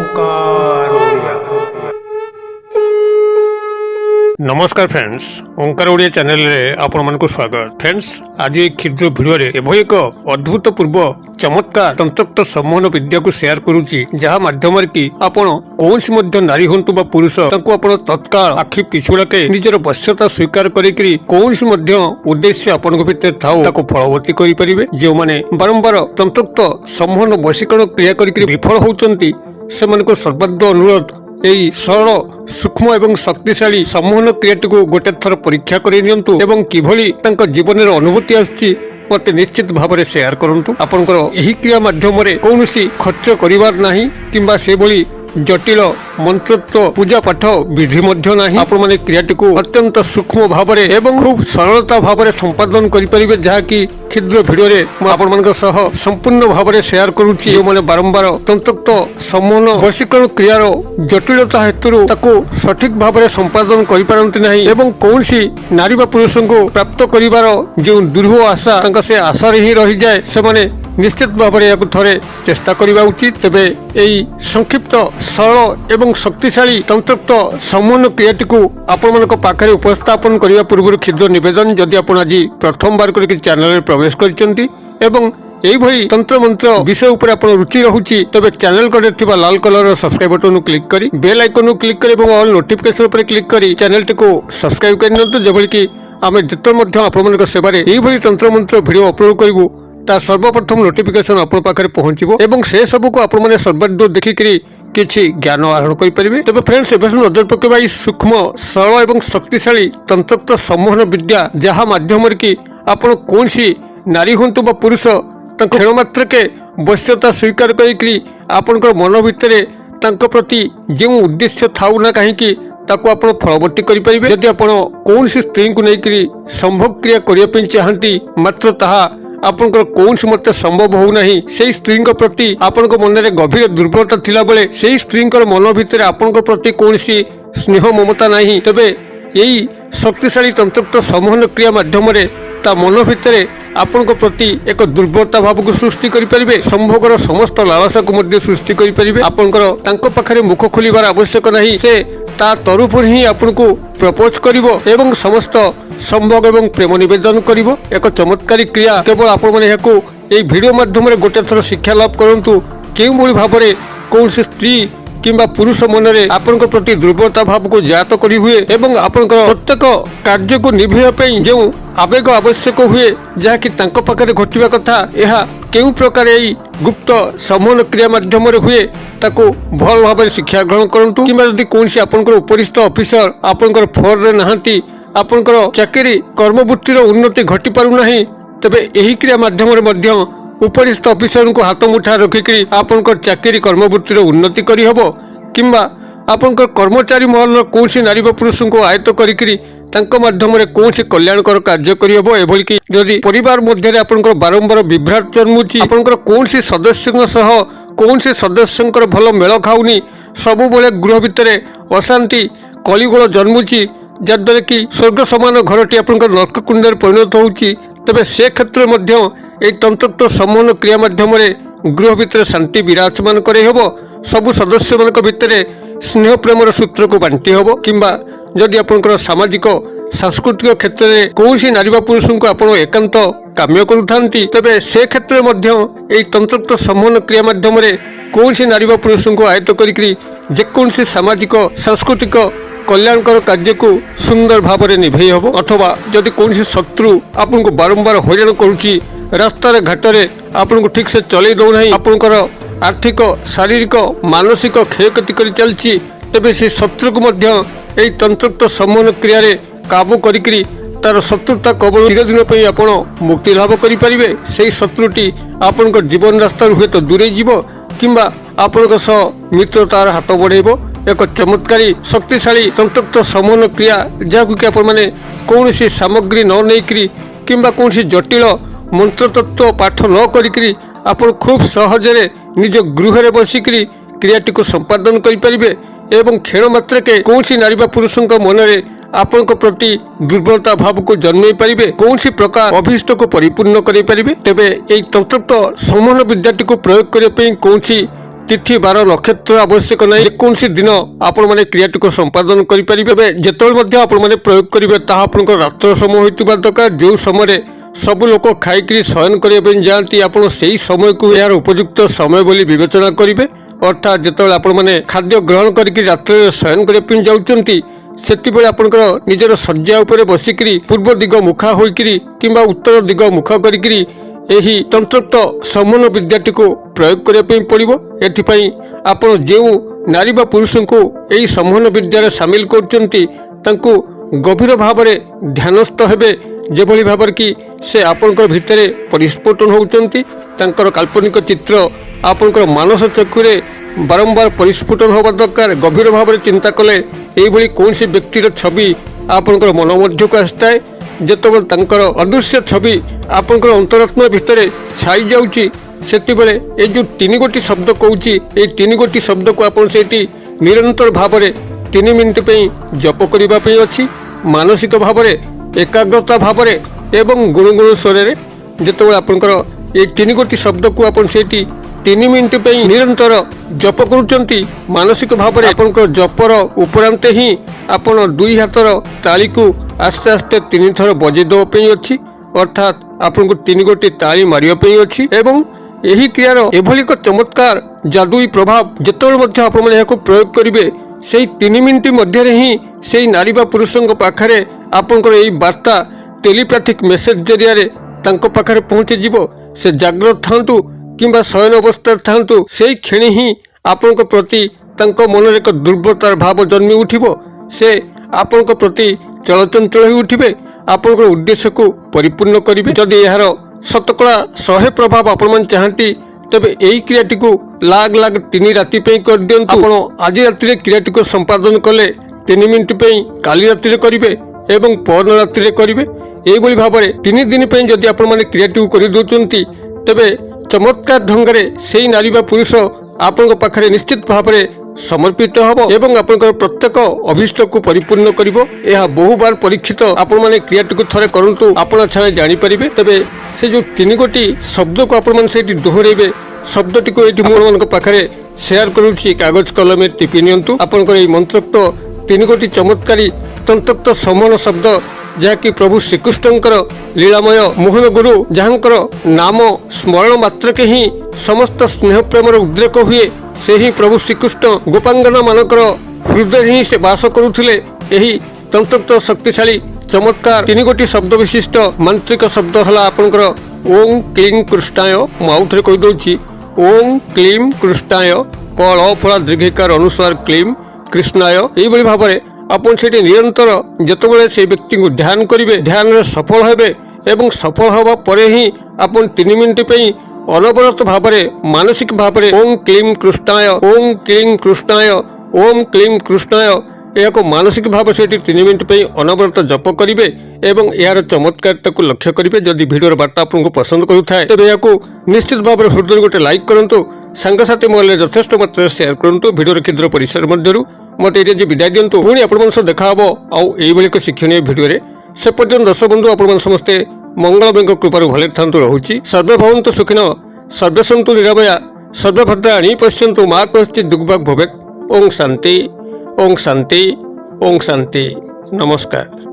ओंकार ओडिया। नमस्कार फ्रेंड्स, ओंकार ओडिया चैनल रे आपण मानक स्वागत। फ्रेंड्स, आज एक क्षुद्र वीडियो रे एभली एक अद्भुतपूर्व चमत्कार तंत्रोक्त सम्मोहन विद्या को शेयर करूची, जहाँ माध्यम कि आपण कौनसी मध्य नारी हंतु बा पुरुष तांको आपण तत्काल आखि पिछुड़ाके निजर वश्यता स्वीकार करिकरी कौनसी मध्य उद्देश्य आपण भितर थाउ ताको फलवती करि परिबे। जो माने बारंबार तंत्रोक्त सम्मोहन वशीकरण क्रिया करिकरी विफल होउचंती, सेमानको सर्वाध अनुरोध एई सरल सूक्ष्म एवं शक्तिशाली सम्मोहन क्रियाटी को गोटे थर परीक्षा करि नियंतु एवं किभली तांको जीवन रे अनुभूति आछि मते निश्चित भाव में शेयर करंतु। आपनकर एही क्रिया माध्यम रे कौनसी खर्च करिवार नाही किंबा से भली जटिल मंत्रत्व पूजा पाठ विधि मध्य नाही। आपण माने क्रियाटी को अत्यंत सूक्ष्म भाव में एवं खूब सरलता भाव में संपादन करि परिबे, जहा कि क्षुद्र वीडियो रे मैं आपण मानक सह संपूर्ण भाव में शेयर करूची। जो माने बारंबार तंत्रोक्त सम्मोहन वशीकरण क्रियार जटिलता हेतु ताको सठिक भाव में संपादन करि पारंती नाही एवं कौनसी नारी बा पुरुष को प्राप्त करिवार जो दुर्ह आशा तांका से आशा रे ही रहि जाय, से माने निश्चित भाव में याकु थरे चेष्टा करिबा उचित। तेबे एई संक्षिप्त सरल एवं शक्तिशाली तंत्रोक्त सम्मोहन क्रियाटी को आपण मानक पाखरे उपस्थापन करिया पूर्व क्षुद्र निवेदन, जदि आपण आज प्रथम बार करके चैनल रे प्रवेश करिसंती एवं एई भई तंत्र मंत्र विषय ऊपर आपण रुचि रहुची, तबे चैनल करे थिबा लाल कलर सब्सक्राइब बटन को क्लिक करी बेल आइकन को क्लिक करी एवं ऑल नोटिफिकेशन ऊपर क्लिक करी चैनल को सब्सक्राइब कर नियंतु, जेबल कि आमे जत मध्य आपण मानक सेवारे एई भई तंत्र मंत्र वीडियो अपलोड करिवु तार सर्वप्रथम नोटिफिकेशन आपण पाखरे पहुंचीबो एवं से सब को आपण माने सर्वाध देखिकरी किछि ज्ञान आहरण करि परिबे। तबे फ्रेंड्स, एबे नजर पकेबा ई सूक्ष्म सरल एवं शक्तिशाली तंत्रोक्त सम्मोहन विद्या, जहाँ माध्यम कि आपण कोनसी नारी हंतु बा पुरुष तांको क्षण मात्र के वश्यता स्वीकार करिकरी आपनकर मन भितरे तांको प्रति जो उद्देश्य थाउ ना कहीं ताको आपण फलवती करि परिबे। यदि आपण कोनसी स्त्री को नेकरी संभोग क्रिया करिया पे चाहंती, मात्र ताहा आपनकर कौनसी मत संभव हो नहीं, से स्त्री प्रति आपन मन में गभीर दुर्बलता थिला बेले से स्त्री मन भितर आपन प्रति कौनसी स्नेह ममता नहीं, तबे यही शक्तिशाली तंत्रोक्त सम्मोहन क्रिया माध्यम ता मन भितर आपन प्रति एक दुर्बलता भाव को सृष्टि करें, संभोगर समस्त लालसा को सृष्टि करें। आपनकर तांको पाखरे मुख खोलिबार आवश्यक नहीं, से ता तरफ ही आपन को प्रपोज करिवो एवं समस्त संभोग एवं प्रेम निवेदन करिवो। एक चमत्कारी क्रिया केवल आपण माने याको एई वीडियो माध्यम रे गोटे थर शिक्षा लाभ करंतु। केउ भली भाव रे कौनसी स्त्री किंबा पुरुष मन रे आपन प्रति दुर्बलता भाव को जात करी हुए एवं आपन प्रत्येक कार्य को निभेया पई जो आवेग आवश्यक हुए, जहा कि तांको पाखरे घटिबा कथा, एहा केउ प्रकार एई गुप्त सम्मोहन क्रिया माध्यम रे हुए ताको भल भाव रे शिक्षा ग्रहण करंतु। किंबा यदि कौनसी आपनकर उपरिस्थ ऑफिसर आपनकर फोन रे नहांती, आपनकर चाकरी कर्मवृत्तिर उन्नति घटी पारु नाही, तबे एही क्रिया माध्यम रे मध्य उपरिस्थ ऑफिसर को हाथ मुठा रखिकरी आपनकर चाकरी कर्मवृत्तिर उन्नति करि हबो। किंबा आपनकर कर्मचारी महल कौनसी नारी बा पुरुष को आयत्त करिकरी तांको माध्यम रे कौनसी कल्याणकर कार्य करि हबो। एभली कि यदि परिवार मध्य रे आपनकर बारंबार विभ्राट जन्मुची, आपनकर कौनसी सदस्य सह कौनसी सदस्यंकर भल मेल खाउनी, सबु बेले गृह भितरे अशांति कलिगोल जन्मुची, जद्वारा कि स्वर्ग समान घरटी आपनकर नरककुंड परिणत होउची, तबे से क्षेत्र मध्य एई तंत्रोक्त सम्मोहन क्रिया माध्यम रे गृह भितर शांति विराजमान करे हबो। सबु सदस्य मानक भितरे स्नेह प्रेमर सूत्र को बांटी हबो। किंबा जदि आपनकर सामाजिक सांस्कृतिक क्षेत्र में कौनसी नारी बा पुरुष को आपण एकांत काम्य करुथांती, तबे से क्षेत्र मध्य एई तंत्रोक्त सम्मोहन क्रिया माध्यम रे कौनसी नारी बा पुरुष को आयत्त करिकरी जेकोनसी सामाजिक सांस्कृतिक कल्याणकर कार्य को सुंदर भाव में निभे हबो। अथवा जदि कौनसी शत्रु आपन को बारंबार हैरान करुची, रास्तार घाटे आपन को ठीक से चलै दौ नहीं, आपनकर आर्थिक शारीरिक मानसिक क्षयक्षति कर चलची, तेबे से शत्रु को मध्य एई तंत्रोक्त सम्मोहन क्रिया रे काबू करिकरी तार शत्रुता कबल चिरदिन पे आपण मुक्ति लाभ करि परिबे। सेई शत्रुटी आपनकर जीवन रास्ता हुए तो दूरे जीवो, किंबा आपनकर सह मित्रतार हाथ बढ़ेबो। एक चमत्कारी शक्तिशाली तंत्रोक्त सम्मोहन क्रिया, जहां कि आपण माने कौनसी सामग्री न नेकरी किंबा कौनसी जटिल मंत्र तत्व पाठ न करिकरी आपण खूब सहजरे निज गृह रे बसिकरी क्रियाटी को संपादन करि परिबे एवं क्षण मात्र के कौनसी नारी बा पुरुष मन रे आपण प्रति दुर्बलता भाव को जन्मे पारिबे, कौनसी प्रकार अभिष्ट को परिपूर्ण करि परिबे। तेबे एई तंत्रोक्त सम्मोहन विद्याटी को प्रयोग करिया पई कौनसी तिथि बार नक्षत्र आवश्यक ना जेकोसी दिन आपण मैंने क्रियाटी को संपादन करेंगे जिते आपण मैंने प्रयोग करेंगे आपण रात्र समय होता दरकार जो समय सब लोक खाई शयन करने जाती आप समय को यार उपयुक्त समय बोली विवेचना करेंगे अर्थात जिते आपण मैंने खाद्य ग्रहण करके रात्र शयन करने जाऊँगी सेतिबेले आपनकर निजर शज्या उपरे बसिकरी पूर्व दिग मुखा होइकरी किंबा उत्तर दिग मुख करिकरी एही तंत्रोक्त समन विद्याटी को प्रयोग करिया पई पड़िबो। एथिपई आपण जेउ नारी बा पुरुष को एही समन विद्यारे शामिल करचंती तांको गभीर भावरे ध्यानस्थ हेबे जेभली भाबर कि से आपनकर भितरे परिस्फुटन होउचंती तांकर काल्पनिक चित्र आपनकर मानस चक्षुरे बारंबार परिस्फुटन होबा दरकार। गभीर भावरे चिंता कले एभली कौन सी व्यक्तिर छवि आपनकर मन मध्यक आसताए जेतेबेले तांकर अदृश्य छवि आपनकर अंतरात्मा भितरे छाई जाउची सेतिबेले ए जो तीन गोटी शब्द कहूची ए तीन गोटी शब्द को आपन सेठी निरंतर भावरे 3 मिनिट पे जप करिबा पे अछि मानसिक भावरे एकाग्रता भावरे एवं गुणगुण स्वरे जेतेबेले आपनकर ए तीन गोटी शब्द को आपन सेठी 3 मिनिट पे निरंतर जप करुचंती मानसिक भाव में आपनकर जपर उपरांते ही आपण दुई हाथर ताली को आस्ते आस्ते 3 थर बजे देवाई अच्छी अर्थात आपन को 3 गोटी ताली मारियापी अच्छी एवं यही क्रियार एभली एक चमत्कार जादुई प्रभाव जिते आप प्रयोग करेंगे से 3 मिनिट मध्य ही से नारी बा पुरुषों पाखे आपनकर यही वार्ता टेलीपैथिक मेसेज जरिया पाखे पहुँची जीव से जाग्रत थांतु किंबा शयन अवस्था थांतु से क्षण ही आपण प्रति मन एक दुर्बलतार भाव जन्मी उठिबो से आपण प्रति चलचंचल हो उठिबे आपण उद्देश्य को परिपूर्ण करिवे। जदि यार शतकड़ा 100 प्रभाव आपण मन चाहती तबे एही क्रियाटी को लाग लाग 3 राति पे कर दियंतु। आपण आज राति क्रियाटी को संपादन कले 3 मिनिट पे काली राति करिवे एवं पर राति करिवे एही भाव में 3 दिन पे जदि आपण माने क्रियाटी को करि दोचंती तबे चमत्कार ढंगरे से नारी बा पुरुष आपण पाखे निश्चित भाव में समर्पित हम एवं आपंकर प्रत्येक अभिष्ट को परिपूर्ण करिवो। यह बहु बार परीक्षित आपण माने क्रियाटी को थरे करंतु आपण छाने जानि परिबे। तबे से जो 3 गोटी शब्द को आपण माने सेठी दोहरेबे शब्दटी को एठी मोर मन पाखे शेयर करूछि कागज कलम टिपि नियंतु। आपनकर एही मंत्रोक्त 3 गोटी चमत्कारी तंत्रोक्त समन शब्द जहाँकि प्रभु श्रीकृष्णकर लीलामय मोहन गुरु जहाँकर नाम स्मरण मात्र के ही समस्त स्नेह प्रेमर उद्रेक हुए से ही प्रभु श्रीकृष्ण गोपांगना मानकर हृदय ही से वास करुथिले। एही तंत्रोक्त शक्तिशाली चमत्कार 3 गोटी शब्द विशिष्ट मांत्रिक शब्द हला आपनकर ओम क्लीं कृष्णाय माउथरे कहि दोछि ओम क्लीं कृष्णाय कल फला दीर्घिकार अनुसार क्लीं कृष्णाय एही बली भाबरे आपन सेठी निरंतर जतबेले से व्यक्ति को ध्यान करिवे ध्यान रे सफल हेबे एवं सफल हवा परे ही आपन 3 मिनिट पे अनवरत भावरे मानसिक भावरे ओम क्लीं कृष्णाय ओम क्लीं कृष्णाय ओम क्लीं कृष्णाय यह को मानसिक भाव से 3 मिनिट पे अनवरत जप करिवे एवं यार चमत्कार को लक्ष्य करिवे। जदि वीडियो बार्ता आपको पसंद करुଥାଏ तेबे याको निश्चित भाव में हृदय गोटे लाइक करंतु सांगसाथी मोबाइल यथेष्ट मात्रा शेयर करंतु। वीडियो क्षुद्र परिसर मध्यरु मते ये विदाय दिंतु पुणी आपण सह देखा हम आउ एक शिक्षणीय भिडियो से पर्यंत दर्शक बंधु आपण समस्ते मंगलमय कृपार भले था रोचे सर्वे भवन्तु सुखिन सर्वे सन्तु निरामया सर्वे भद्राणि पश्यन्तु मा कश्चित् दुर्भाग् भवेत्। ओम शांति ओम शांति ओम शांति। नमस्कार।